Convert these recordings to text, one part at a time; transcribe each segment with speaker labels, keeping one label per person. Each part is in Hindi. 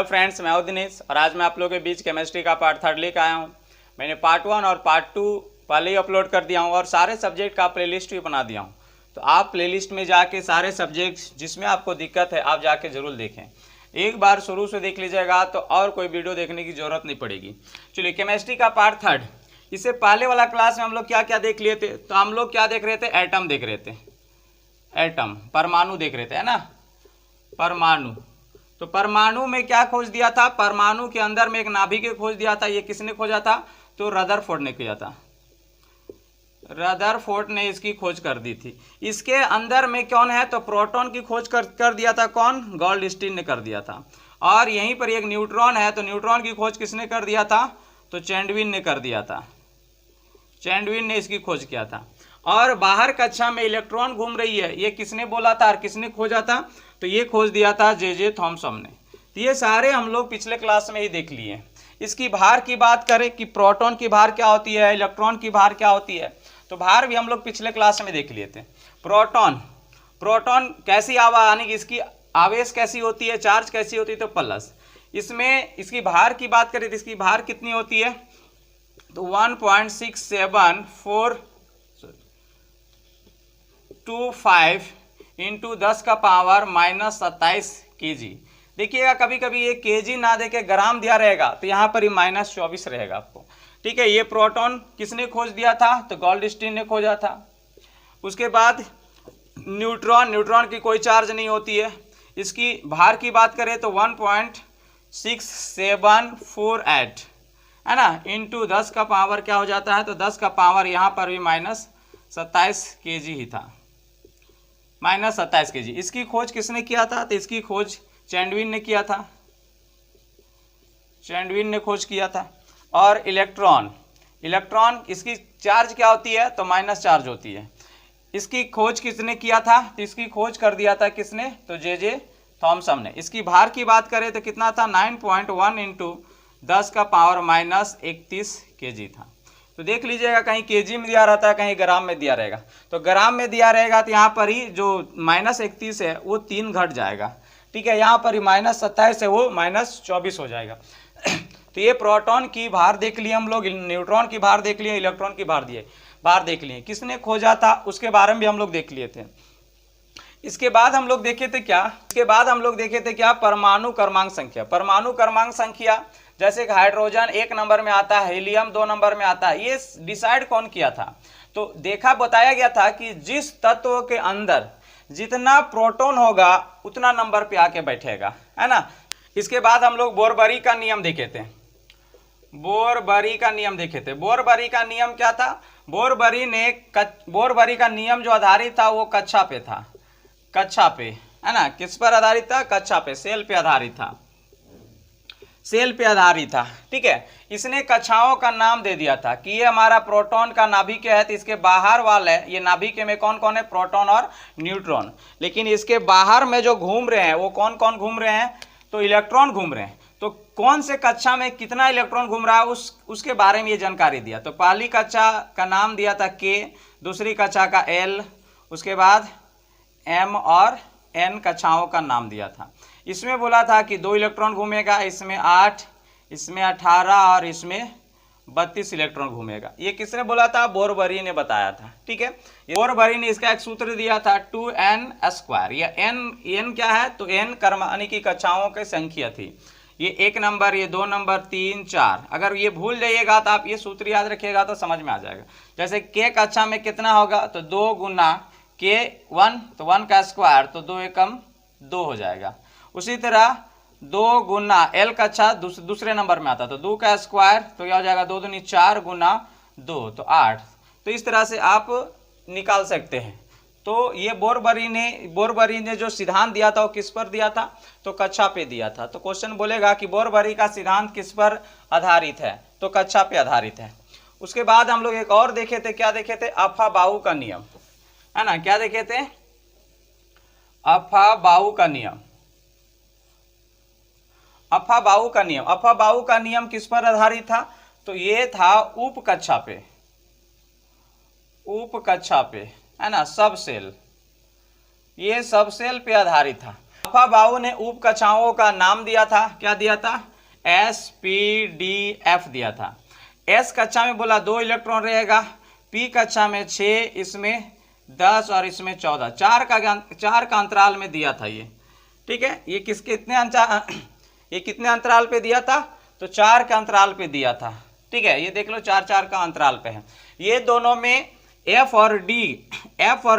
Speaker 1: हेलो फ्रेंड्स, मैं हूं दिनेश और आज मैं आप लोगों के बीच केमिस्ट्री का पार्ट 3 लेकर आया हूं। मैंने पार्ट 1 और पार्ट 2 पहले ही अपलोड कर दिया हूं और सारे सब्जेक्ट का प्लेलिस्ट भी बना दिया हूं। तो आप प्लेलिस्ट में जाके सारे सब्जेक्ट्स जिसमें आपको दिक्कत है आप जाके ज़रूर देखें। एक बार शुरू से देख लीजिएगा तो और कोई वीडियो देखने की ज़रूरत नहीं पड़ेगी। चलिए, केमिस्ट्री का पार्ट 3। इससे पहले वाला क्लास में हम लोग क्या क्या देख लिए थे? तो हम लोग क्या देख रहे थे? एटम देख रहे थे। एटम, परमाणु देख रहे थे, है ना? परमाणु। तो परमाणु में क्या खोज दिया था? परमाणु के अंदर में एक नाभिक खोज दिया था। ये किसने खोजा था? तो रदरफोर्ड ने किया था। रदरफोर्ड ने इसकी खोज कर दी थी। इसके अंदर में कौन है? तो प्रोटॉन की खोज कर दिया था। कौन? गोल्डस्टीन ने कर दिया था। और यहीं पर एक न्यूट्रॉन है, तो न्यूट्रॉन की खोज किसने कर दिया था? तो चैंडविन ने कर दिया था। चैंडविन ने इसकी खोज किया था। और बाहर कक्षा में इलेक्ट्रॉन घूम रही है, ये किसने बोला था और किसने खोजा था? तो ये खोज दिया था जे थॉमसन ने। तो ये सारे हम लोग पिछले क्लास में ही देख लिए। इसकी भार की बात करें कि प्रोटॉन की भार क्या होती है, इलेक्ट्रॉन की भार क्या होती है, तो भार भी हम लोग पिछले क्लास में देख लिए थे। प्रोटॉन कैसी यानी कि इसकी आवेश कैसी होती है, चार्ज कैसी होती है? तो प्लस। इसमें इसकी भार की बात करें तो इसकी भार कितनी होती है? तो 1.67425 इंटू 10 का पावर -27 kg। देखिएगा कभी कभी ये kg ना देके ग्राम दिया रहेगा तो यहाँ पर ही -24 रहेगा आपको। ठीक है, ये प्रोटॉन किसने खोज दिया था? तो गोल्डस्टीन ने खोजा था। उसके बाद न्यूट्रॉन की कोई चार्ज नहीं होती है। इसकी भार की बात करें तो 1.6748 है ना, इंटू 10 का पावर क्या हो जाता है? तो 10 का पावर यहाँ पर भी -27 kg ही था। -27 kg। इसकी खोज किसने किया था? तो इसकी खोज चैंडविन ने किया था। चैंडविन ने खोज किया था। और इलेक्ट्रॉन इसकी चार्ज क्या होती है? तो माइनस चार्ज होती है। इसकी खोज किसने किया था? तो इसकी खोज कर दिया था किसने? तो जे थॉमसन ने। इसकी भार की बात करें तो कितना था? 9.1 इंटू 10 का पावर -31 kg था। तो देख लीजिएगा, कहीं kg में दिया रहता है, कहीं ग्राम में दिया रहेगा। तो ग्राम में दिया रहेगा तो यहाँ पर ही जो -31 है वो 3 घट जाएगा। ठीक है, यहाँ पर ही -27 है वो -24 हो जाएगा। तो ये प्रोटॉन की भार देख लिए हम लोग, न्यूट्रॉन की भार देख लिए, इलेक्ट्रॉन की भार देख लिए। किसने खोजा था उसके बारे में भी हम लोग देख लिए थे। इसके बाद हम लोग देखे थे क्या? परमाणु क्रमांक संख्या। परमाणु क्रमांक संख्या जैसे कि हाइड्रोजन 1 नंबर में आता है, हीलियम 2 नंबर में आता है। ये डिसाइड कौन किया था? तो बताया गया था कि जिस तत्व के अंदर जितना प्रोटॉन होगा उतना नंबर पे आके बैठेगा, है ना। इसके बाद हम लोग बोरबरी का नियम देखे थे। बोरबरी का नियम क्या था? बोरबरी का नियम जो आधारित था वो कक्षा पे था। कक्षा पे, है ना। किस पर आधारित था? कक्षा पे, सेल पे आधारित था। ठीक है, इसने कक्षाओं का नाम दे दिया था कि ये हमारा प्रोटॉन का नाभिक है, तो इसके बाहर वाले ये नाभिक में कौन कौन है? प्रोटॉन और न्यूट्रॉन। लेकिन इसके बाहर में जो घूम रहे हैं वो कौन कौन घूम रहे हैं? तो इलेक्ट्रॉन घूम रहे हैं। तो कौन से कक्षा में कितना इलेक्ट्रॉन घूम रहा है उसके बारे में ये जानकारी दिया। तो पहली कक्षा का नाम दिया था K, दूसरी कक्षा का L, उसके बाद M और N कक्षाओं का नाम दिया था। इसमें बोला था कि 2 इलेक्ट्रॉन घूमेगा, इसमें 8, इसमें 18 और इसमें 32 इलेक्ट्रॉन घूमेगा। ये किसने बोला था? बोरबरी ने बताया था। ठीक है, बोरबरी ने इसका एक सूत्र दिया था 2n²। या n क्या है? तो n यानी कि कक्षाओं की संख्या थी। ये 1 नंबर, ये 2 नंबर, 3, 4। अगर ये भूल जाइएगा तो आप ये सूत्र याद रखिएगा तो समझ में आ जाएगा। जैसे k कक्षा में कितना होगा? तो 2 गुना k 1, तो 1 का स्क्वायर, तो 2 एकम 2 हो जाएगा। उसी तरह 2 गुना L कक्षा दूसरे नंबर में आता, तो 2 का स्क्वायर, तो क्या हो जाएगा? 2 दूनी 4 गुना 2, तो 8। तो इस तरह से आप निकाल सकते हैं। तो ये बोरबरी ने जो सिद्धांत दिया था वो किस पर दिया था? तो कक्षा पे दिया था। तो क्वेश्चन बोलेगा कि बोरबरी का सिद्धांत किस पर आधारित है? तो कक्षा पे आधारित है। उसके बाद हम लोग एक और देखे थे। क्या देखे थे? अफाबाउ का नियम, है ना। क्या देखे थे? अफाबाउ का नियम। अफाबाउ का नियम किस पर आधारित था? तो ये था उप कक्षा पे, है ना, सब सेल। ये सब सेल पे आधारित था। अफा बाऊ ने उप कक्षाओं का नाम दिया था, क्या दिया था? S P D F दिया था। S कक्षा में बोला 2 इलेक्ट्रॉन रहेगा, P कक्षा में 6, इसमें 10 और इसमें 14, 4 का अंतराल में दिया था ये, ठीक है। ये कितने अंतराल पे दिया था? तो 4 के अंतराल पे दिया था, ठीक है। ये देख लो 4-4 का अंतराल पे है। ये दोनों में F और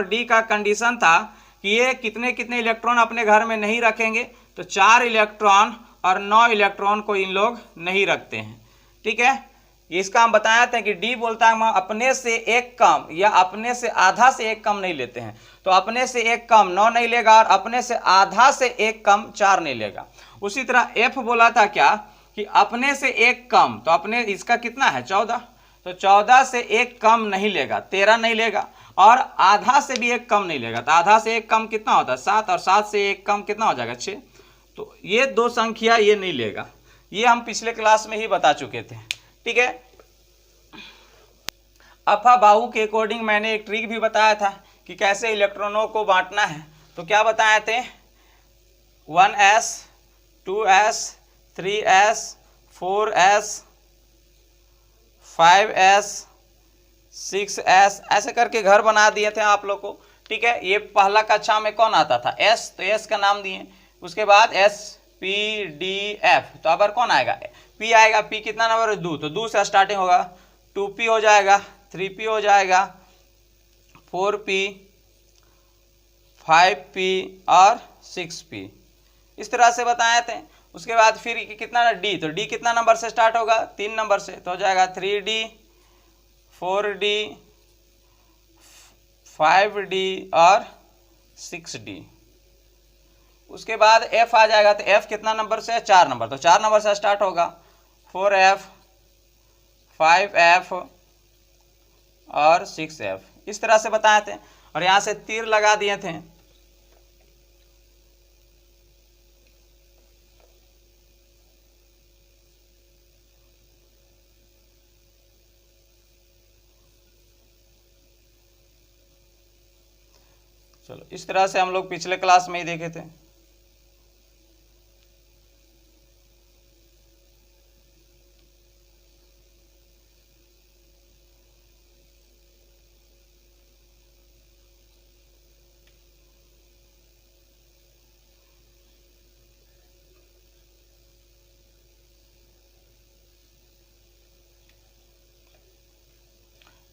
Speaker 1: D का कंडीशन था कि ये कितने कितने इलेक्ट्रॉन अपने घर में नहीं रखेंगे, तो 4 इलेक्ट्रॉन और 9 इलेक्ट्रॉन को इन लोग नहीं रखते हैं, ठीक है। इसका हम बताया था कि डी बोलता है हम अपने से एक कम या अपने से आधा से एक कम नहीं लेते हैं, तो अपने से एक कम 9 नहीं लेगा और अपने से आधा से एक कम 4 नहीं लेगा। उसी तरह एफ बोला था क्या कि अपने से एक कम, तो अपने इसका कितना है 14, तो 14 से एक कम नहीं लेगा, 13 नहीं लेगा, और आधा से भी एक कम नहीं लेगा। तो आधा से एक कम कितना होता है 7, और 7 से एक कम कितना हो जाएगा 6। तो ये 2 संख्या ये नहीं लेगा, ये हम पिछले क्लास में ही बता चुके थे, ठीक है। अफा बाहू के अकॉर्डिंग मैंने एक ट्रिक भी बताया था कि कैसे इलेक्ट्रॉनों को बांटना है। तो क्या बताए थे? 1s 2s 3s 4s 5s 6s ऐसे करके घर बना दिए थे आप लोग को, ठीक है। ये पहला कक्षा में कौन आता था? s, तो s का नाम दिए। उसके बाद S P D F, तो अब कौन आएगा? P आएगा। P कितना नंबर है? 2, तो 2 से स्टार्टिंग होगा, 2P हो जाएगा, 3P हो जाएगा, 4P 5P और 6P, इस तरह से बताए थे। उसके बाद फिर कितना D, तो D कितना नंबर से स्टार्ट होगा? 3 नंबर से, तो हो जाएगा 3D 4D 5D और 6D। उसके बाद F आ जाएगा, तो F कितना नंबर से है? 4 नंबर, तो 4 नंबर से स्टार्ट होगा, 4F 5F और 6F, इस तरह से बताए थे। और यहाँ से तीर लगा दिए थे। चलो, इस तरह से हम लोग पिछले क्लास में ही देखे थे।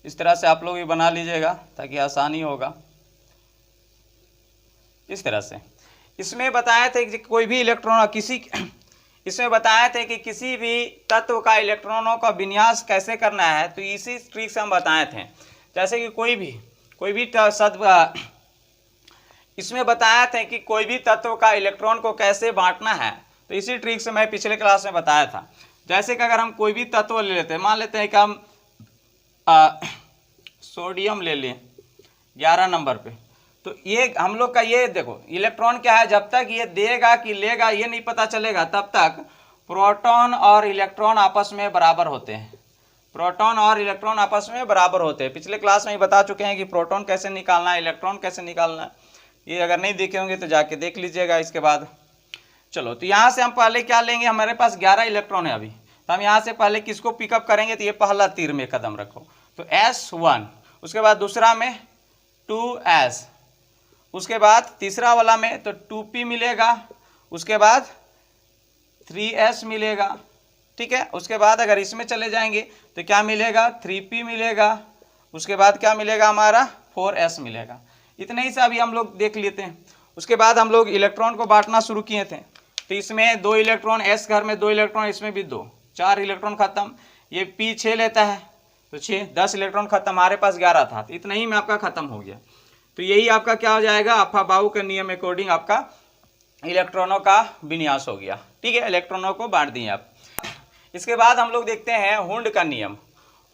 Speaker 1: इस तरह से आप लोग भी बना लीजिएगा ताकि आसानी होगा। इस तरह से इसमें बताए थे कि कोई भी इलेक्ट्रॉन इसमें बताए थे कि किसी भी तत्व का इलेक्ट्रॉनों का विन्यास कैसे करना है, तो इसी ट्रिक से हम बताए थे। जैसे कि कोई भी इसमें बताया था कि कोई भी तत्व का इलेक्ट्रॉन को कैसे बांटना है, तो इसी ट्रिक से मैं पिछले क्लास में बताया था। जैसे कि अगर हम कोई भी तत्व ले लेते हैं, मान लेते हैं कि हम सोडियम ले लें 11 नंबर पे, तो ये हम लोग का ये देखो इलेक्ट्रॉन क्या है, जब तक ये देगा कि लेगा ये नहीं पता चलेगा तब तक प्रोटॉन और इलेक्ट्रॉन आपस में बराबर होते हैं। प्रोटॉन और इलेक्ट्रॉन आपस में बराबर होते हैं। पिछले क्लास में ही बता चुके हैं कि प्रोटॉन कैसे निकालना है, इलेक्ट्रॉन कैसे निकालना है। ये अगर नहीं देखे होंगे तो जाके देख लीजिएगा इसके बाद। चलो, तो यहाँ से हम पहले क्या लेंगे, हमारे पास 11 इलेक्ट्रॉन है अभी, तो हम यहाँ से पहले किसको पिकअप करेंगे, तो ये पहला तीर में कदम रखो, तो S1, उसके बाद दूसरा में 2S, उसके बाद तीसरा वाला में तो 2P मिलेगा, उसके बाद 3S मिलेगा, ठीक है। उसके बाद अगर इसमें चले जाएंगे तो क्या मिलेगा, 3P मिलेगा, उसके बाद क्या मिलेगा हमारा 4S मिलेगा। इतने ही से अभी हम लोग देख लेते हैं। उसके बाद हम लोग इलेक्ट्रॉन को बांटना शुरू किए थे, तो इसमें 2 इलेक्ट्रॉन, S घर में 2 इलेक्ट्रॉन, इसमें भी 2, 4 इलेक्ट्रॉन खत्म। ये P 6 लेता है तो 6, 10 इलेक्ट्रॉन खत्म, हमारे पास 11 था, तो इतना ही में आपका खत्म हो गया। तो यही आपका क्या हो जाएगा, अफा बाहू के नियम अकॉर्डिंग आपका इलेक्ट्रॉनों का विन्यास हो गया, ठीक है। इलेक्ट्रॉनों को बांट दिए आप। इसके बाद हम लोग देखते हैं हुंड का नियम।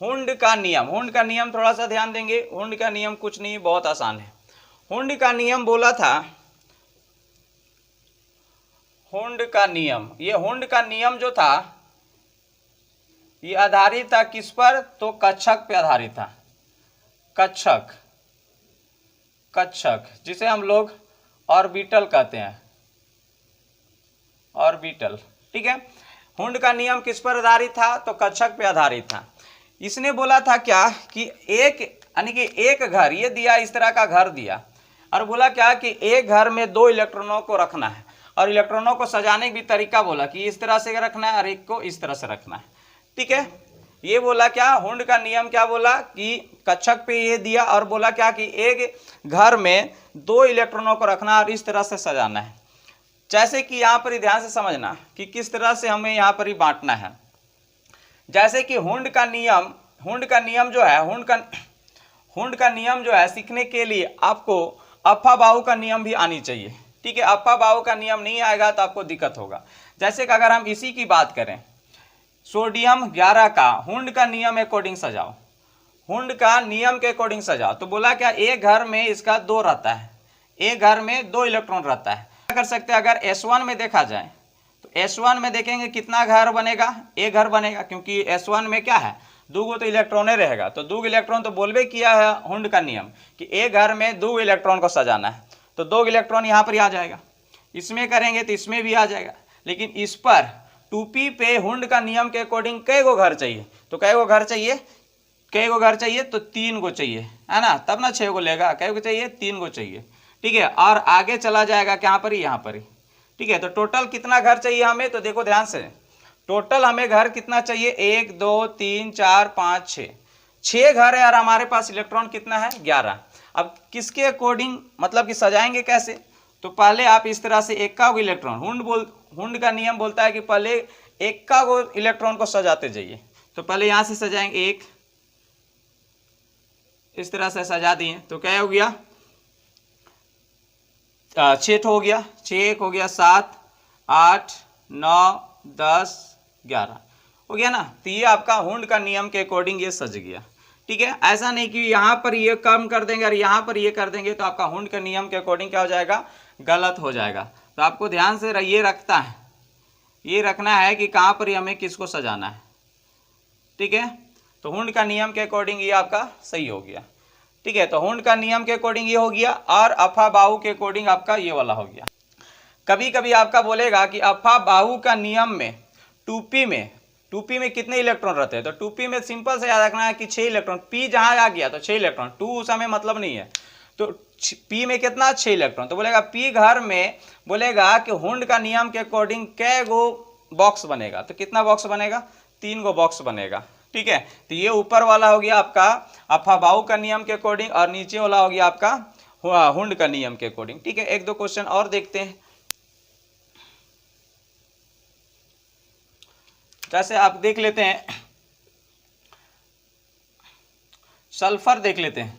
Speaker 1: हुंड का नियम थोड़ा सा ध्यान देंगे। हुंड का नियम कुछ नहीं, बहुत आसान है। हुंड का नियम बोला था, हुंड का नियम, ये हुंड का नियम जो था ये आधारित था किस पर, तो कक्षक पे आधारित था। कक्षक जिसे हम लोग ऑर्बिटल कहते हैं, ऑर्बिटल। ठीक है, हुंड का नियम किस पर आधारित था? तो कक्षक पे आधारित था। इसने बोला था क्या कि एक यानी कि एक घर ये दिया, इस तरह का घर दिया और बोला क्या कि एक घर में 2 इलेक्ट्रॉनों को रखना है और इलेक्ट्रॉनों को सजाने का भी तरीका बोला कि इस तरह से रखना है और एक को इस तरह से रखना है। ठीक है, ये बोला क्या, हुंड का नियम क्या बोला कि कक्षक पे ये दिया और बोला क्या कि एक घर में 2 इलेक्ट्रॉनों को रखना और इस तरह से सजाना है। जैसे कि यहाँ पर ध्यान से समझना कि किस तरह से हमें यहाँ पर ही बांटना है। जैसे कि हुंड का नियम जो है सीखने के लिए आपको अफा बाहु का नियम भी आनी चाहिए। ठीक है, अफा बाहु का नियम नहीं आएगा तो आपको दिक्कत होगा। जैसे कि अगर हम इसी की बात करें, सोडियम 11 का हुंड का नियम अकॉर्डिंग सजाओ, हुंड का नियम के अकॉर्डिंग सजाओ, तो बोला क्या एक घर में इसका 2 रहता है, एक घर में 2 इलेक्ट्रॉन रहता है। क्या कर सकते हैं, अगर S1 में देखा जाए तो S1 में देखेंगे कितना घर बनेगा, एक घर बनेगा, क्योंकि S1 में क्या है 2 तो इलेक्ट्रॉन रहेगा, तो 2 इलेक्ट्रॉन तो बोलबे किया है हुंड का नियम कि एक घर में 2 इलेक्ट्रॉन को सजाना है, तो 2 इलेक्ट्रॉन यहाँ पर आ जाएगा। इसमें करेंगे तो इसमें भी आ जाएगा, लेकिन इस पर 2p पे हुंड का नियम के अकॉर्डिंग कई गो घर चाहिए, तो कई गो घर चाहिए, तो 3 गो चाहिए, है ना, तब ना 6 गो लेगा, कई गो चाहिए, 3 गो चाहिए। ठीक है, और आगे चला जाएगा यहाँ पर ही, यहाँ पर ही। ठीक है, तो टोटल कितना घर चाहिए हमें, तो देखो ध्यान से, टोटल हमें घर कितना चाहिए, 1 2 3 4 5 6 घर है और हमारे पास इलेक्ट्रॉन कितना है 11। अब किसके अकॉर्डिंग मतलब कि सजाएंगे कैसे, तो पहले आप इस तरह से इक्का गो इलेक्ट्रॉन, हुंड का नियम बोलता है कि पहले इक्का गो इलेक्ट्रॉन को सजाते जाइए। तो पहले यहाँ से सजाएंगे, एक इस तरह से सजा दिए तो क्या हो गया, 6 हो गया, 6 हो गया, 7 8 9 10 11 हो गया ना। तो ये आपका हुंड का नियम के अकॉर्डिंग ये सज गया। ठीक है, ऐसा नहीं कि यहाँ पर ये कम कर देंगे और यहाँ पर ये कर देंगे तो आपका हुंड के नियम के अकॉर्डिंग क्या हो जाएगा, गलत हो जाएगा। तो आपको ध्यान से ये रखना है कि कहाँ पर हमें किसको सजाना है। ठीक है, तो हुंड का नियम के अकॉर्डिंग ये आपका सही हो गया। ठीक है, तो हुंड का नियम के अकॉर्डिंग ये हो गया और अफा बाहु के अकॉर्डिंग आपका ये वाला हो गया। कभी कभी आपका बोलेगा कि अफा बाहु का नियम में 2p में कितने इलेक्ट्रॉन रहते हैं, तो 2p में सिंपल से याद रखना है कि 6 इलेक्ट्रॉन, p जहाँ आ गया तो 6 इलेक्ट्रॉन, 2 उस हमें मतलब नहीं है, तो p में कितना 6 इलेक्ट्रॉन। तो बोलेगा p घर में बोलेगा कि हुंड का नियम के अकॉर्डिंग कै गो बॉक्स बनेगा, तो कितना बॉक्स बनेगा, 3 गो बॉक्स बनेगा। ठीक है, तो ये ऊपर वाला हो गया आपका अफा बाहु का नियम के अकॉर्डिंग और नीचे वाला हो गया आपका हुंड का नियम के अकॉर्डिंग। ठीक है, 1-2 क्वेश्चन और देखते हैं। जैसे आप देख लेते हैं, सल्फर देख लेते हैं,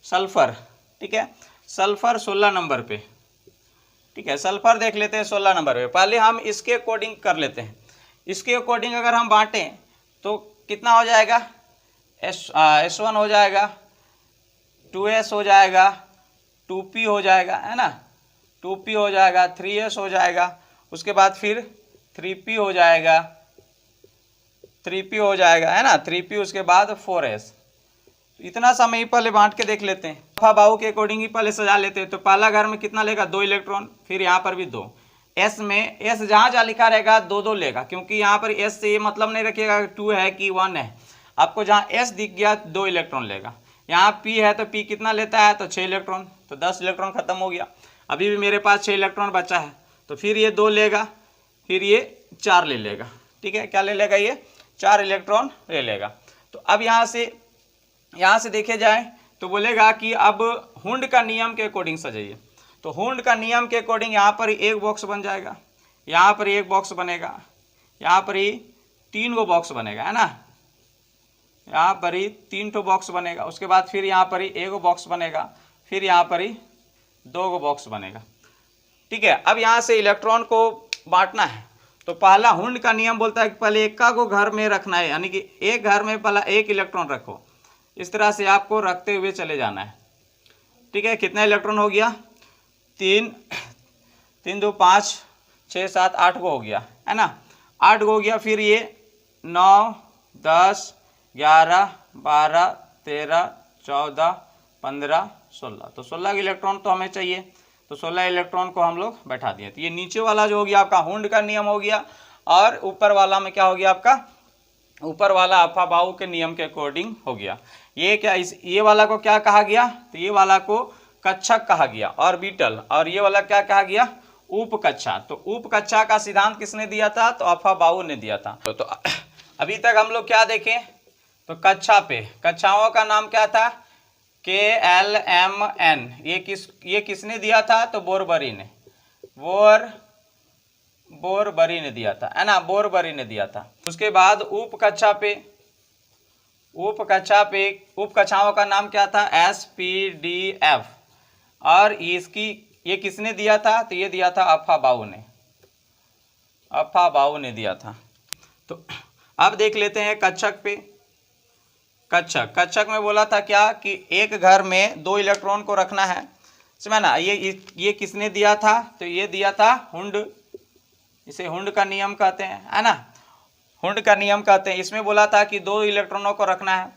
Speaker 1: सल्फर। ठीक है, सल्फर 16 नंबर पे। ठीक है, सल्फर देख लेते हैं 16 नंबर पे। पहले हम इसके अकॉर्डिंग कर लेते हैं, इसके अकॉर्डिंग अगर हम बांटें तो कितना हो जाएगा, S1 हो जाएगा, 2s हो जाएगा, 2p हो जाएगा, है ना, 2p हो जाएगा, 3s हो जाएगा, उसके बाद फिर 3p हो जाएगा, 3p हो जाएगा, है ना, 3p, उसके बाद 4s। इतना समय पहले बांट के देख लेते हैं, अफा बाहु के अकॉर्डिंग ही पहले सजा लेते हैं। तो पहला घर में कितना लेगा, 2 इलेक्ट्रॉन, फिर यहाँ पर भी 2, s में s जहाँ जहाँ लिखा रहेगा 2-2 लेगा, क्योंकि यहाँ पर s से ये मतलब नहीं रखिएगा 2 है कि 1 है, आपको जहाँ s दिख गया 2 इलेक्ट्रॉन लेगा। यहाँ p है तो p कितना लेता है, तो 6 इलेक्ट्रॉन, तो 10 इलेक्ट्रॉन खत्म हो गया। अभी भी मेरे पास 6 इलेक्ट्रॉन बचा है, तो फिर ये 2 लेगा, फिर ये 4 ले लेगा। ठीक है, क्या ले लेगा, ये 4 इलेक्ट्रॉन ले लेगा। तो अब यहाँ से देखे जाए तो बोलेगा कि अब हुंड का नियम के अकॉर्डिंग सजाइए। तो हुंड का नियम के अकॉर्डिंग यहाँ पर एक बॉक्स बन जाएगा, यहाँ पर एक बॉक्स बनेगा, यहाँ पर ही 3 गो बॉक्स बनेगा, है ना, यहाँ पर ही 3 ठो बॉक्स बनेगा, उसके बाद फिर यहाँ पर ही 1 गो बॉक्स बनेगा, फिर यहाँ पर ही 2 गो बॉक्स बनेगा। ठीक है, अब यहाँ से इलेक्ट्रॉन को बांटना है। तो पहला हुंड का नियम बोलता है कि पहले इक्का को घर में रखना है, यानी कि एक घर में पहला 1 इलेक्ट्रॉन रखो, इस तरह से आपको रखते हुए चले जाना है। ठीक है, कितना इलेक्ट्रॉन हो गया, 3 2 5 6 7 8 गो हो गया, है ना, 8 गो हो गया। फिर ये 9 10 11 12 13 14 15 16, तो 16 इलेक्ट्रॉन तो हमें चाहिए। तो 16 इलेक्ट्रॉन को हम लोग बैठा दिए। तो ये नीचे वाला जो हो गया आपका हुंड का नियम हो गया, और ऊपर वाला में क्या हो गया आपका, ऊपर वाला अफाबाउ के नियम के अकॉर्डिंग हो गया। ये क्या, ये वाला को क्या कहा गया, तो ये वाला को कक्षक कहा गया, ऑर्बिटल, और ये वाला क्या कहा गया, उपकक्षा। तो उपकक्षा का सिद्धांत किसने दिया था, तो अफाबाउ ने दिया था। तो अभी तक हम लोग क्या देखें, तो कक्षा पे कक्षाओं का नाम क्या था, KLMN। ये किसने दिया था, तो बोरबरी ने, बोरबरी ने दिया था, है ना, बोरबरी ने दिया था। उसके बाद उपकक्षाओं का नाम क्या था, SPDF। और ये किसने दिया था, तो ये दिया था अफाबाउ ने दिया था। तो अब देख लेते हैं कक्षक पे। कक्षक में बोला था क्या, कि एक घर में 2 इलेक्ट्रॉन को रखना है, समझ ना। ये किसने दिया था, तो ये दिया था हुंड, इसे हुंड का नियम कहते हैं, है ना, हुंड का नियम कहते हैं। इसमें बोला था कि 2 इलेक्ट्रॉनों को रखना है,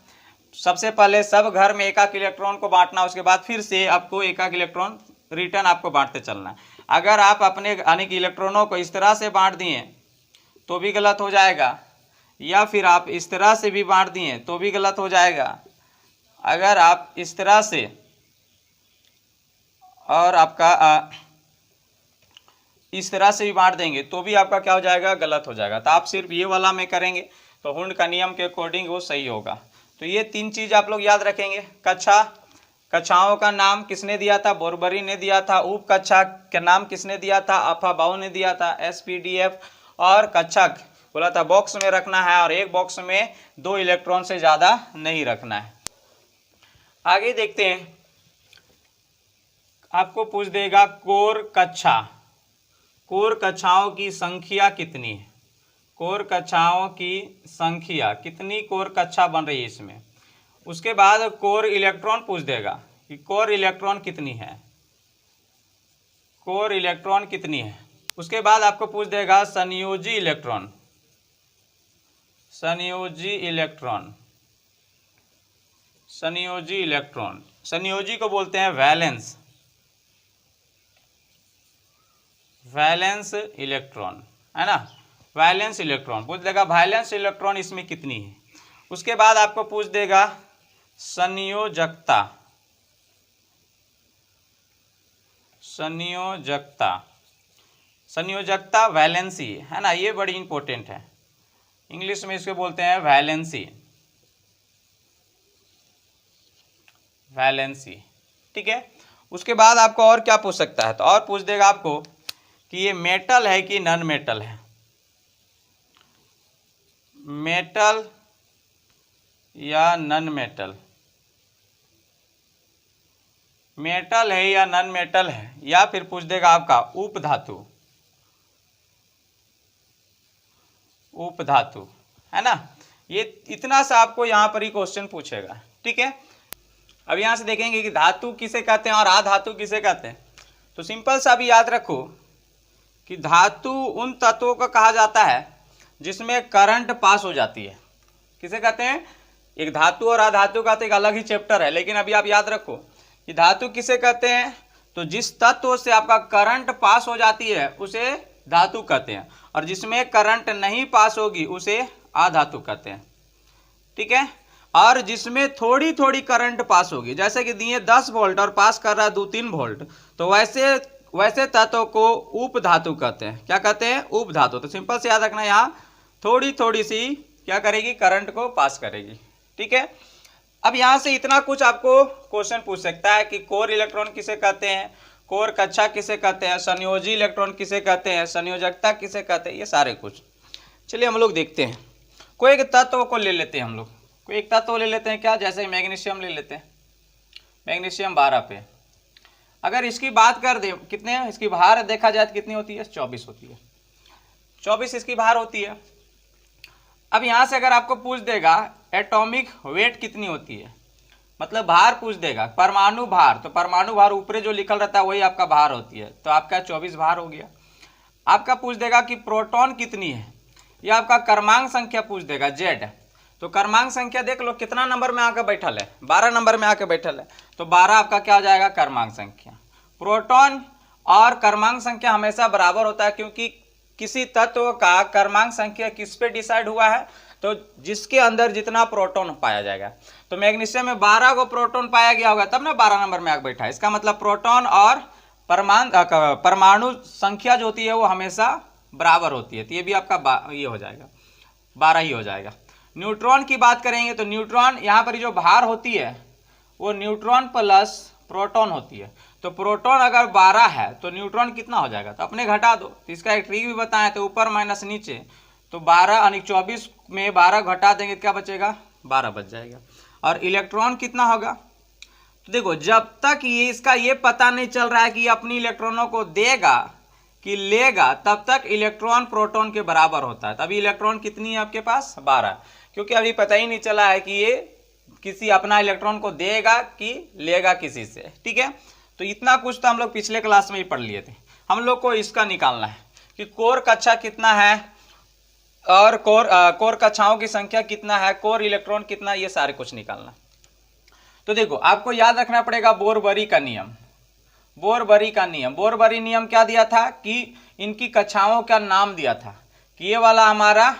Speaker 1: सबसे पहले सब घर में एक इलेक्ट्रॉन को बांटना, उसके बाद फिर से आपको एक इलेक्ट्रॉन रिटर्न आपको बांटते चलना है। अगर आप अपने अनेक इलेक्ट्रॉनों को इस तरह से बांट दिए तो भी गलत हो जाएगा, या फिर आप इस तरह से भी बांट दिए तो भी गलत हो जाएगा। अगर आप इस तरह से और आपका इस तरह से भी बांट देंगे तो भी आपका क्या हो जाएगा, गलत हो जाएगा। तो आप सिर्फ ये वाला में करेंगे तो हुंड का नियम के अकॉर्डिंग वो सही होगा। तो ये 3 चीज़ आप लोग याद रखेंगे। कक्षाओं का नाम किसने दिया था, बोरबरी ने दिया था। उपकक्षा का नाम किसने दिया था, अफाबाउ ने दिया था, SPDF। और कक्षक बोला था बॉक्स में रखना है, और एक बॉक्स में 2 इलेक्ट्रॉन से ज़्यादा नहीं रखना है। आगे देखते हैं, आपको पूछ देगा कोर कक्षाओं की संख्या कितनी है, कोर कक्षाओं की संख्या कितनी, कोर कक्षा बन रही है इसमें। उसके बाद कोर इलेक्ट्रॉन पूछ देगा कि कोर इलेक्ट्रॉन कितनी है, कोर इलेक्ट्रॉन कितनी है। उसके बाद आपको पूछ देगा संयोजी इलेक्ट्रॉन, संयोजी को बोलते हैं वैलेंस इलेक्ट्रॉन, है ना, वैलेंस इलेक्ट्रॉन पूछ देगा, वैलेंस इलेक्ट्रॉन इसमें कितनी है। उसके बाद आपको पूछ देगा संयोजकता वैलेंसी, है ना, ये बड़ी इंपॉर्टेंट है। इंग्लिश में इसको बोलते हैं वैलेंसी, ठीक है। उसके बाद आपको और क्या पूछ सकता है, तो और पूछ देगा आपको कि ये मेटल है कि नॉन मेटल है, मेटल या नॉन मेटल, मेटल है या नॉन मेटल है। या फिर पूछ देगा आपका उपधातु, है ना। ये इतना सा आपको यहाँ पर ही क्वेश्चन पूछेगा, ठीक है। अब यहाँ से देखेंगे कि धातु किसे कहते हैं और अधातु किसे कहते हैं। तो सिंपल सा भी याद रखो कि धातु उन तत्वों को कहा जाता है जिसमें करंट पास हो जाती है। किसे कहते हैं, एक धातु और अधातु का तो एक अलग ही चैप्टर है, लेकिन अभी आप याद रखो कि धातु किसे कहते हैं, तो जिस तत्व से आपका करंट पास हो जाती है उसे धातु कहते हैं, और जिसमें करंट नहीं पास होगी उसे अधातु कहते हैं, ठीक है। और जिसमें थोड़ी थोड़ी करंट पास होगी, जैसे कि दिए 10 वोल्ट और पास कर रहा है 2-3 वोल्ट, तो वैसे तत्व को उपधातु कहते हैं। क्या कहते हैं, उपधातु। तो सिंपल से याद रखना, यहाँ थोड़ी थोड़ी सी क्या करेगी, करंट को पास करेगी, ठीक है। अब यहाँ से इतना कुछ आपको क्वेश्चन पूछ सकता है कि कोर इलेक्ट्रॉन किसे कहते हैं, कोर कक्षा किसे कहते हैं, संयोजी इलेक्ट्रॉन किसे कहते हैं, संयोजकता किसे कहते हैं, ये सारे कुछ। चलिए हम लोग देखते हैं, कोई एक तत्व को ले लेते हैं हम लोग, कोई एक तत्व ले लेते हैं क्या, जैसे मैग्नीशियम ले लेते हैं, मैग्नीशियम 12 पे। अगर इसकी बात कर दे, कितने इसकी भार देखा जाए तो कितनी होती है, 24 होती है, 24 इसकी भार होती है। अब यहाँ से अगर आपको पूछ देगा एटॉमिक वेट कितनी होती है, मतलब भार पूछ देगा, परमाणु भार, तो परमाणु भार ऊपर जो लिखल रहता है वही आपका भार होती है, तो आपका 24 भार हो गया। आपका पूछ देगा कि प्रोटॉन कितनी है, या आपका क्रमांक संख्या पूछ देगा Z, तो क्रमांक संख्या देख लो कितना नंबर में आकर बैठल है, 12 नंबर में आकर बैठल है, तो 12 आपका क्या हो जाएगा, क्रमांक संख्या। प्रोटॉन और क्रमांक संख्या हमेशा बराबर होता है, क्योंकि किसी तत्व का क्रमांक संख्या किस पे डिसाइड हुआ है, तो जिसके अंदर जितना प्रोटॉन पाया जाएगा। तो मैग्नीशियम में 12 को प्रोटॉन पाया गया होगा तब ना 12 नंबर में आके बैठा है। इसका मतलब प्रोटॉन और परमाणु संख्या जो होती है वो हमेशा बराबर होती है। तो ये भी आपका ये हो जाएगा 12 ही हो जाएगा। न्यूट्रॉन की बात करेंगे तो न्यूट्रॉन यहाँ पर जो भार होती है वो न्यूट्रॉन प्लस प्रोटॉन होती है। तो प्रोटॉन अगर 12 है तो न्यूट्रॉन कितना हो जाएगा, तो अपने घटा दो। तो इसका एक ट्रिक भी बताएं, तो ऊपर माइनस नीचे, तो 12 यानी 24 में 12 घटा देंगे क्या बचेगा, 12 बच जाएगा। और इलेक्ट्रॉन कितना होगा, तो देखो जब तक ये इसका ये पता नहीं चल रहा है कि अपनी इलेक्ट्रॉनों को देगा कि लेगा, तब तक इलेक्ट्रॉन प्रोटॉन के बराबर होता है। तभी इलेक्ट्रॉन कितनी है आपके पास, 12, क्योंकि अभी पता ही नहीं चला है कि ये किसी अपना इलेक्ट्रॉन को देगा कि लेगा किसी से। ठीक है, तो इतना कुछ तो हम लोग पिछले क्लास में ही पढ़ लिए थे। हम लोग को इसका निकालना है कि कोर कक्षा कितना है और कोर कक्षाओं की संख्या कितना है, कोर इलेक्ट्रॉन कितना, ये सारे कुछ निकालना। तो देखो आपको याद रखना पड़ेगा बोरबरी का नियम। बोरबरी नियम क्या दिया था कि इनकी कक्षाओं का नाम दिया था कि ये वाला हमारा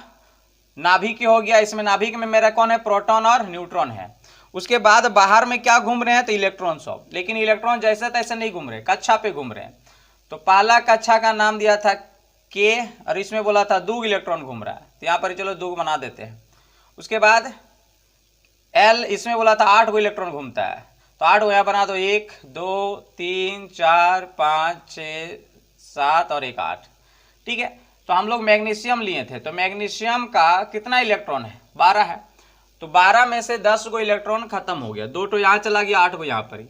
Speaker 1: नाभिक हो गया, इसमें नाभिक में मेरा कौन है, प्रोटॉन और न्यूट्रॉन है। उसके बाद बाहर में क्या घूम रहे हैं, तो इलेक्ट्रॉन सब, लेकिन इलेक्ट्रॉन जैसे तैसे नहीं घूम रहे, कक्षा पे घूम रहे हैं। तो पहला कक्षा का नाम दिया था के, और इसमें बोला था 2 इलेक्ट्रॉन घूम रहा है, तो यहाँ पर चलो 2 बना देते हैं। उसके बाद एल, इसमें बोला था 8 इलेक्ट्रॉन घूमता है, तो 8 यहाँ बना दो, 1 2 3 4 5 6 7 और 1 8। ठीक है, तो हम लोग मैग्नीशियम लिए थे, तो मैग्नीशियम का कितना इलेक्ट्रॉन है, 12 है। तो 12 में से 10 को इलेक्ट्रॉन खत्म हो गया, 2 तो यहाँ चला गया, 8 को यहाँ पर ही।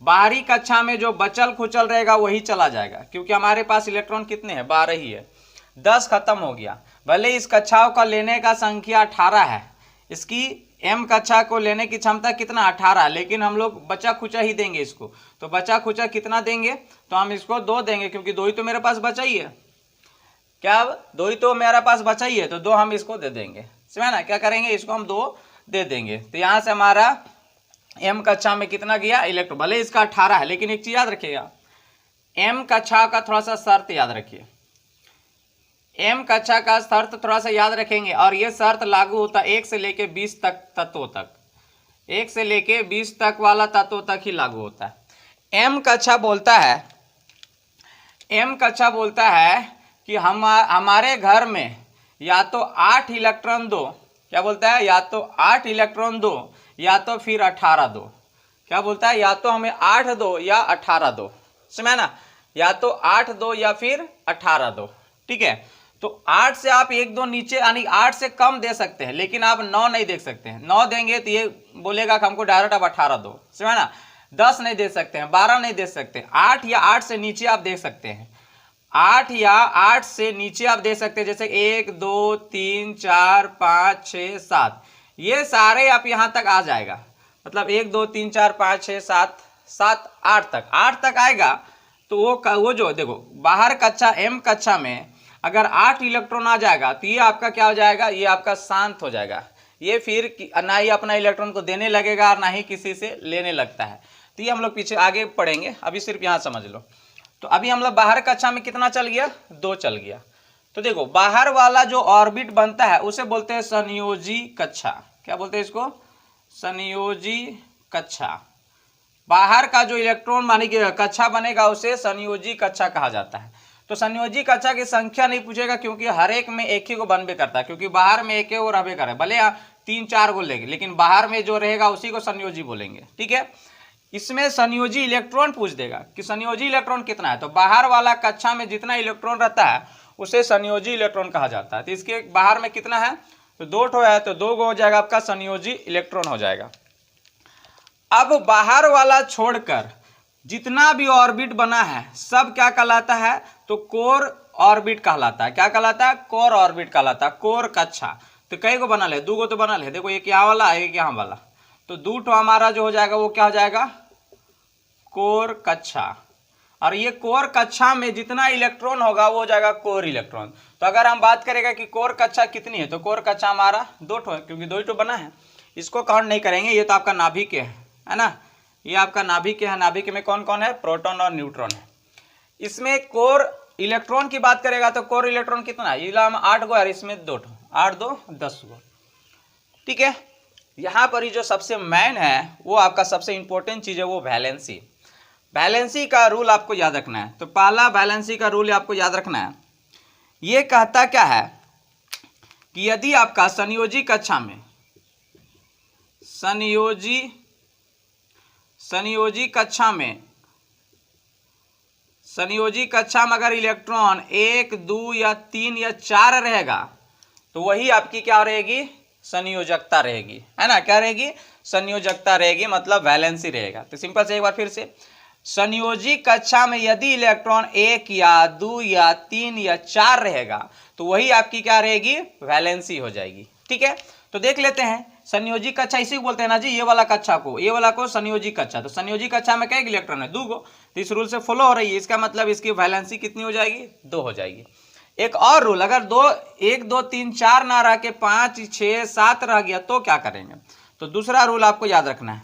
Speaker 1: बाहरी कक्षा में जो बचल खुचल रहेगा वही चला जाएगा, क्योंकि हमारे पास इलेक्ट्रॉन कितने हैं, 12 ही है। 10 खत्म हो गया। भले इस कक्षाओं का लेने का संख्या 18 है, इसकी एम कक्षा को लेने की क्षमता कितना, 18, लेकिन हम लोग बचा खुचा ही देंगे इसको। तो बचा खुचा कितना देंगे, तो हम इसको 2 देंगे, क्योंकि 2 ही तो मेरे पास बचा ही है। क्या 2 ही तो मेरे पास बचा ही है, तो 2 हम इसको दे देंगे। समझे ना, क्या करेंगे, इसको हम 2 दे देंगे। तो यहाँ से हमारा एम कक्षा में कितना गया, इलेक्ट्रॉन। भले इसका 18 है, लेकिन एक चीज याद रखिएगा, एम कक्षा का थोड़ा सा शर्त याद रखिए। एम कक्षा का शर्त थोड़ा सा याद रखेंगे, और ये शर्त लागू होता है 1 से लेके 20 तक तत्वों तक। 1 से लेके 20 तक वाला तत्वों तक ही लागू होता है। एम कक्षा बोलता है कि हमारे घर में या तो 8 इलेक्ट्रॉन दो, क्या बोलता है, या तो 8 इलेक्ट्रॉन दो या तो फिर 18 दो। क्या बोलता है, या तो हमें 8 दो या 18 दो। समझे ना, या तो 8 दो या फिर 18 दो। ठीक है, तो 8 से आप 1 2 नीचे, यानी 8 से कम दे सकते हैं, लेकिन आप 9 नहीं दे सकते हैं। 9 देंगे तो ये बोलेगा कि हमको डायरेक्ट अब 18 दो। समझे ना, 10 नहीं दे सकते हैं, 12 नहीं दे सकते, 8 या 8 से नीचे आप दे सकते हैं। 8 या 8 से नीचे आप दे सकते हैं, जैसे 1 2 3 4 5 6 7, ये सारे आप यहाँ तक आ जाएगा। मतलब 1 2 3 4 5 6 7 7 8 तक आएगा। तो वो जो देखो बाहर कक्षा एम कक्षा में अगर 8 इलेक्ट्रॉन आ जाएगा तो ये आपका क्या हो जाएगा, ये आपका शांत हो जाएगा। ये फिर ना ही अपना इलेक्ट्रॉन को देने लगेगा और ना ही किसी से लेने लगता है। तो ये हम लोग पीछे आगे पढ़ेंगे, अभी सिर्फ यहाँ समझ लो। तो अभी हम लोग बाहर कक्षा में कितना चल गया, 2 चल गया। तो देखो बाहर वाला जो ऑर्बिट बनता है उसे बोलते हैं संयोजी कक्षा। क्या बोलते हैं इसको, संयोजी कक्षा। बाहर का जो इलेक्ट्रॉन मानी कि कक्षा बनेगा उसे संयोजी कक्षा कहा जाता है। तो संयोजी कक्षा की संख्या नहीं पूछेगा, क्योंकि हर एक में एक ही को बनबे करता है, क्योंकि बाहर में एक वो रहबे करे, भले 3 4 को लेंगे, लेकिन बाहर में जो रहेगा उसी को संयोजी बोलेंगे। ठीक है, इसमें संयोजी इलेक्ट्रॉन पूछ देगा कि संयोजी इलेक्ट्रॉन कितना है। तो बाहर वाला कक्षा में जितना इलेक्ट्रॉन रहता है उसे संयोजी इलेक्ट्रॉन कहा जाता है। तो इसके बाहर में कितना है, तो 2 ठो है, तो 2 हो जाएगा आपका संयोजी इलेक्ट्रॉन हो जाएगा। अब बाहर वाला छोड़कर जितना भी ऑर्बिट बना है सब क्या कहलाता है, तो कोर ऑर्बिट कहलाता है। क्या कहलाता है, कोर ऑर्बिट कहलाता है, कोर कक्षा। तो कई को बना ले, 2 को तो बना ले, देखो एक यहाँ वाला एक यहाँ वाला, तो 2 ठो हमारा जो हो जाएगा वो क्या हो जाएगा, कोर कक्षा। और ये कोर कक्षा में जितना इलेक्ट्रॉन होगा वो हो जाएगा कोर इलेक्ट्रॉन। तो अगर हम बात करेंगे कि कोर कक्षा कितनी है, तो कोर कक्षा हमारा 2 ठो है, क्योंकि 2 ही तो बना है, इसको काउंट नहीं करेंगे। ये तो आपका नाभिक है ना, ये आपका नाभिक है। नाभिक में कौन कौन है, प्रोटॉन और न्यूट्रॉन है। इसमें कोर इलेक्ट्रॉन की बात करेगा तो कोर इलेक्ट्रॉन कितना है, 8 गो और इसमें 2, 8 2 10 गो। ठीक है, यहाँ पर ही जो सबसे मेन है वो आपका सबसे इंपॉर्टेंट चीज है वो वैलेंसी। वैलेंसी का रूल आपको याद रखना है। तो पहला वैलेंसी का रूल आपको याद रखना है, ये कहता क्या है कि यदि आपका संयोजी कक्षा में संयोजी कक्षा में अगर इलेक्ट्रॉन 1 2 या 3 या 4 रहेगा तो वही आपकी क्या रहेगी, संयोजकता रहेगी, है ना। क्या रहेगी, संयोजकता रहेगी, मतलब वैलेंसी रहेगा। तो सिंपल से एक बार फिर से, संयोजी कक्षा में यदि इलेक्ट्रॉन 1 या 2 या 3 या 4 रहेगा तो वही आपकी क्या रहेगी, वैलेंसी हो जाएगी। ठीक है, तो देख लेते हैं संयोजी कक्षा इसी को बोलते हैं ना जी, ये वाला कक्षा को, ये वाला को संयोजी कक्षा। तो संयोजी कक्षा में क्या इलेक्ट्रॉन है, 2 गो। तो इस रूल से फॉलो हो रही है, इसका मतलब इसकी वैलेंसी कितनी हो जाएगी, 2 हो जाएगी। एक और रूल, अगर 1 2 3 4 ना रह के 5 6 7 रह गया तो क्या करेंगे। तो दूसरा रूल आपको याद रखना है,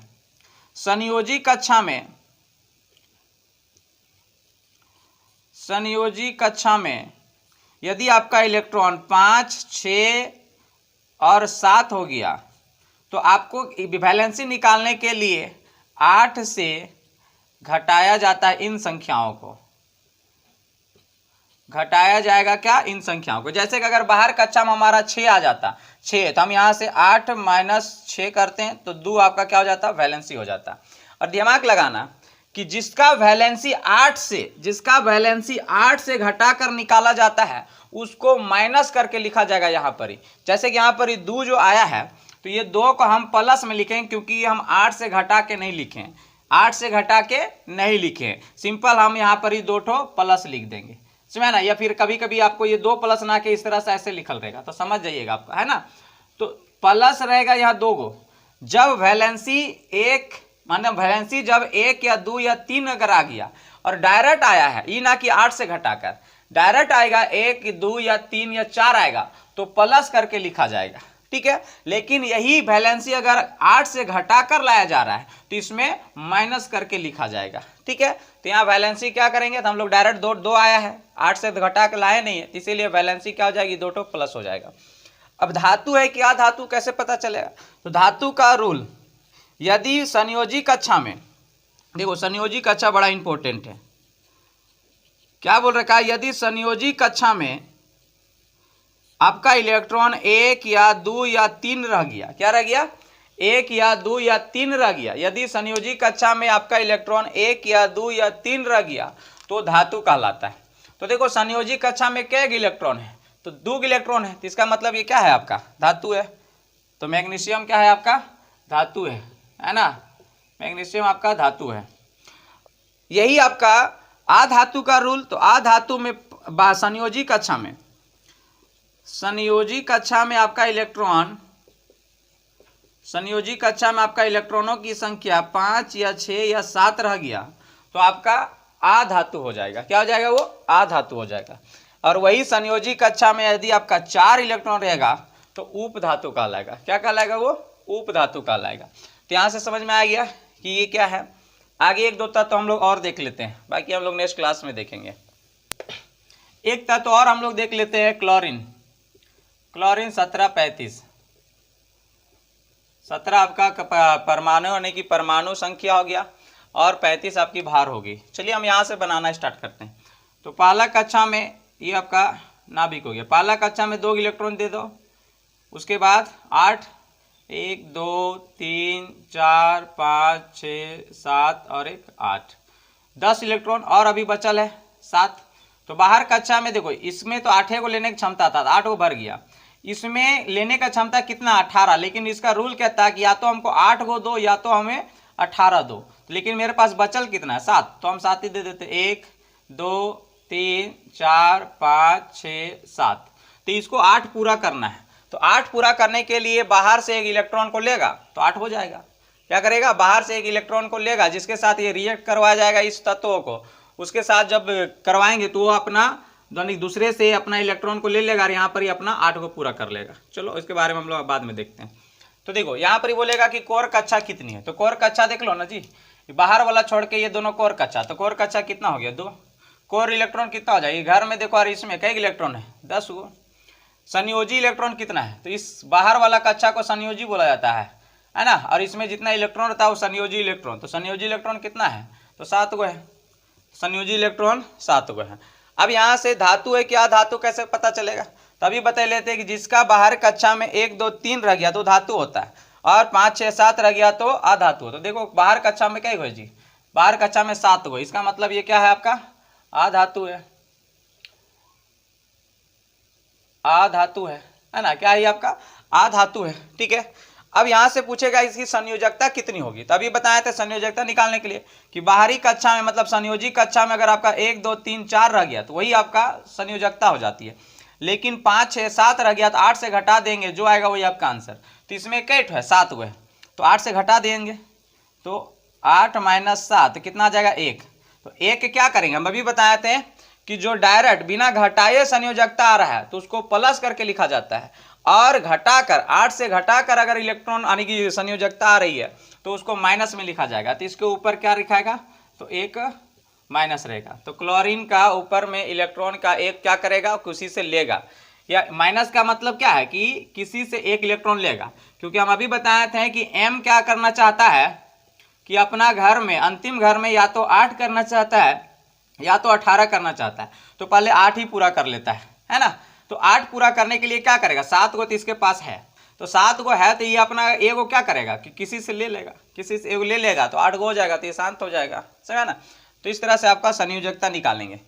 Speaker 1: संयोजी कक्षा में यदि आपका इलेक्ट्रॉन 5 6 और 7 हो गया तो आपको वैलेंसी निकालने के लिए 8 से घटाया जाता है, इन संख्याओं को घटाया जाएगा, क्या, इन संख्याओं को। जैसे कि अगर बाहर कक्षा में हमारा 6 आ जाता, 6, तो हम यहाँ से 8 - 6 करते हैं तो 2 आपका क्या हो जाता, वैलेंसी हो जाता। और दिमाग लगाना कि जिसका वैलेंसी 8 से घटाकर निकाला जाता है उसको माइनस करके लिखा जाएगा यहाँ पर ही। जैसे कि यहाँ पर ही 2 जो आया है तो ये 2 को हम प्लस में लिखेंगे, क्योंकि हम 8 से घटा के नहीं लिखें, सिंपल हम यहाँ पर ही 2 ठो प्लस लिख देंगे, समझे ना। या फिर कभी कभी आपको ये 2 प्लस ना के इस तरह से ऐसे लिखल रहेगा, तो समझ जाइएगा आपका, है ना। तो प्लस रहेगा यहाँ 2 गो। जब वैलेंसी जब 1 या 2 या 3 अगर आ गया और डायरेक्ट आया है, ये ना कि 8 से घटाकर, डायरेक्ट आएगा 1 2 या 3 या 4 आएगा तो प्लस करके लिखा जाएगा। ठीक है, लेकिन यही वैलेंसी अगर 8 से घटाकर लाया जा रहा है तो इसमें माइनस करके लिखा जाएगा। ठीक है, तो यहाँ वैलेंसी क्या करेंगे, तो हम लोग डायरेक्ट 2 आया है, 8 से घटा कर लाए नहीं है, इसीलिए वैलेंसी क्या हो जाएगी, 2 ठो प्लस हो जाएगा। अब धातु है क्या, धातु कैसे पता चलेगा। तो धातु का रूल, यदि संयोजी कक्षा में, देखो संयोजी कक्षा बड़ा इंपॉर्टेंट है, क्या बोल रखा है, यदि संयोजी कक्षा में आपका इलेक्ट्रॉन 1 या 2 या 3 रह गया, क्या रह गया, 1 या 2 या 3 रह गया, यदि संयोजी कक्षा में आपका इलेक्ट्रॉन 1 या 2 या 3 रह गया तो धातु कहलाता है। तो देखो संयोजी कक्षा में क्या इलेक्ट्रॉन है, तो 2 इलेक्ट्रॉन है, तो इसका मतलब ये क्या है, आपका धातु है। तो मैग्नीशियम क्या है, आपका धातु है ना, मैग्नीशियम आपका धातु है। यही आपका आधातु का रूल। तो आधातु में संयोजी कक्षा में आपका इलेक्ट्रॉनों की संख्या 5 या 6 या 7 रह गया तो आपका आधातु हो जाएगा। क्या हो जाएगा, वो आधातु हो जाएगा। और वही संयोजी कक्षा में यदि आपका 4 इलेक्ट्रॉन रहेगा तो उपधातु कहलाएगा। क्या कहलाएगा, वो उपधातु कहलाएगा। तो यहाँ से समझ में आ गया कि ये क्या है। आगे 1 2 तत्व हम लोग और देख लेते हैं, बाकी हम लोग नेक्स्ट क्लास में देखेंगे। एक तत्व और हम लोग देख लेते हैं, क्लोरीन 1735। 17 आपका परमाणु होने की परमाणु संख्या हो गया और 35 आपकी भार होगी। चलिए हम यहाँ से बनाना स्टार्ट करते हैं। तो पहला कक्षा में ये आपका नाभिक हो गया, पहला कक्षा में 2 इलेक्ट्रॉन दे दो, उसके बाद 8 1 2 3 4 5 6 7 और 1 8 10 इलेक्ट्रॉन और अभी बचल है 7। तो बाहर कक्षा में देखो, इसमें तो 8 को लेने की क्षमता था, 8 को भर गया। इसमें लेने का क्षमता कितना, 18, लेकिन इसका रूल कहता है कि या तो हमको 8 को दो या तो हमें 18 दो, लेकिन मेरे पास बचल कितना है, 7, तो हम 7 ही दे देते, 1 2 3 4 5 6 7। तो इसको 8 पूरा करना है। तो 8 पूरा करने के लिए बाहर से 1 इलेक्ट्रॉन को लेगा तो 8 हो जाएगा। क्या करेगा, बाहर से 1 इलेक्ट्रॉन को लेगा जिसके साथ ये रिएक्ट करवाया जाएगा इस तत्वों को, उसके साथ जब करवाएंगे तो वो अपना दूसरे से अपना इलेक्ट्रॉन को ले लेगा और यहाँ पर ही अपना 8 को पूरा कर लेगा। चलो इसके बारे में हम लोग बाद में देखते हैं। तो देखो यहाँ पर ही बोलेगा कि कोर कक्षा कितनी है, तो कोर कक्षा देख लो ना जी, बाहर वाला छोड़ के ये दोनों कोर कक्षा, तो कोर कक्षा कितना हो गया, 2। कोर इलेक्ट्रॉन कितना हो जाएगा, घर में देखो और इसमें कई इलेक्ट्रॉन है, 10 गो। संयोजी इलेक्ट्रॉन कितना है, तो इस बाहर वाला कक्षा को संयोजी बोला जाता है ना, और इसमें जितना इलेक्ट्रॉन रहता है वो संयोजी इलेक्ट्रॉन। तो संयोजी इलेक्ट्रॉन कितना है, तो 7 गो है, संयोजी इलेक्ट्रॉन 7 गो है। अब यहाँ से धातु है क्या, धातु कैसे पता चलेगा, तभी बता लेते हैं कि जिसका बाहर कक्षा में 1 2 3 रह गया तो धातु होता है, और 5 6 7 रह गया तो अधातु होता है। देखो बाहर कक्षा में क्या है जी, बाहर कक्षा में 7 गो, इसका मतलब ये क्या है आपका अधातु है, अधातु है ना, क्या है आपका अधातु है, ठीक है। अब यहाँ से पूछेगा इसकी संयोजकता कितनी होगी, तभी बताया था संयोजकता निकालने के लिए कि बाहरी कक्षा में मतलब संयोजी कक्षा में अगर आपका 1 2 3 4 रह गया तो वही आपका संयोजकता हो जाती है, लेकिन 5 6 7 रह गया तो 8 से घटा देंगे, जो आएगा वही आपका आंसर। तो इसमें कई है, 7 गो है, तो 8 से घटा देंगे तो 8 - 7 कितना आ जाएगा 1। तो 1 क्या करेंगे, हम अभी बताए थे कि जो डायरेक्ट बिना घटाए संयोजकता आ रहा है तो उसको प्लस करके लिखा जाता है, और घटाकर 8 से घटाकर अगर इलेक्ट्रॉन यानी कि संयोजकता आ रही है तो उसको माइनस में लिखा जाएगा। तो इसके ऊपर क्या लिखाएगा, तो 1 माइनस रहेगा। तो क्लोरीन का ऊपर में इलेक्ट्रॉन का 1 क्या करेगा, किसी से लेगा, या माइनस का मतलब क्या है कि किसी से 1 इलेक्ट्रॉन लेगा, क्योंकि हम अभी बताए थे कि एम क्या करना चाहता है कि अपना घर में अंतिम घर में या तो 8 करना चाहता है या तो 18 करना चाहता है, तो पहले 8 ही पूरा कर लेता है ना। तो 8 पूरा करने के लिए क्या करेगा, 7 गो तो इसके पास है, तो 7 गो है तो ये अपना एगो क्या करेगा कि किसी से ले लेगा, किसी से एगो ले लेगा तो 8 गो हो जाएगा, तो ये शांत हो जाएगा, समझा ना। तो इस तरह से आपका संयोजकता निकालेंगे।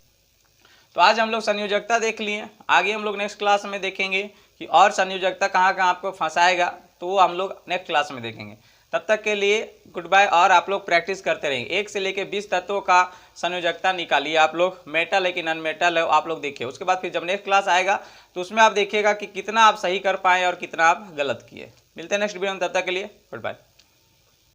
Speaker 1: तो आज हम लोग संयोजकता देख लिए, आगे हम लोग नेक्स्ट क्लास में देखेंगे कि और संयोजकता कहाँ कहाँ आपको फंसाएगा, तो वो हम लोग नेक्स्ट क्लास में देखेंगे। तब तक के लिए गुड बाय, और आप लोग प्रैक्टिस करते रहेंगे। 1 से लेकर 20 तत्वों का संयोजकता निकालिए आप लोग, मेटल है कि नॉन मेटल है आप लोग देखिए। उसके बाद फिर जब नेक्स्ट क्लास आएगा तो उसमें आप देखिएगा कि कितना आप सही कर पाए और कितना आप गलत किए। मिलते हैं नेक्स्ट वीडियो में, तब तक के लिए गुड बाय।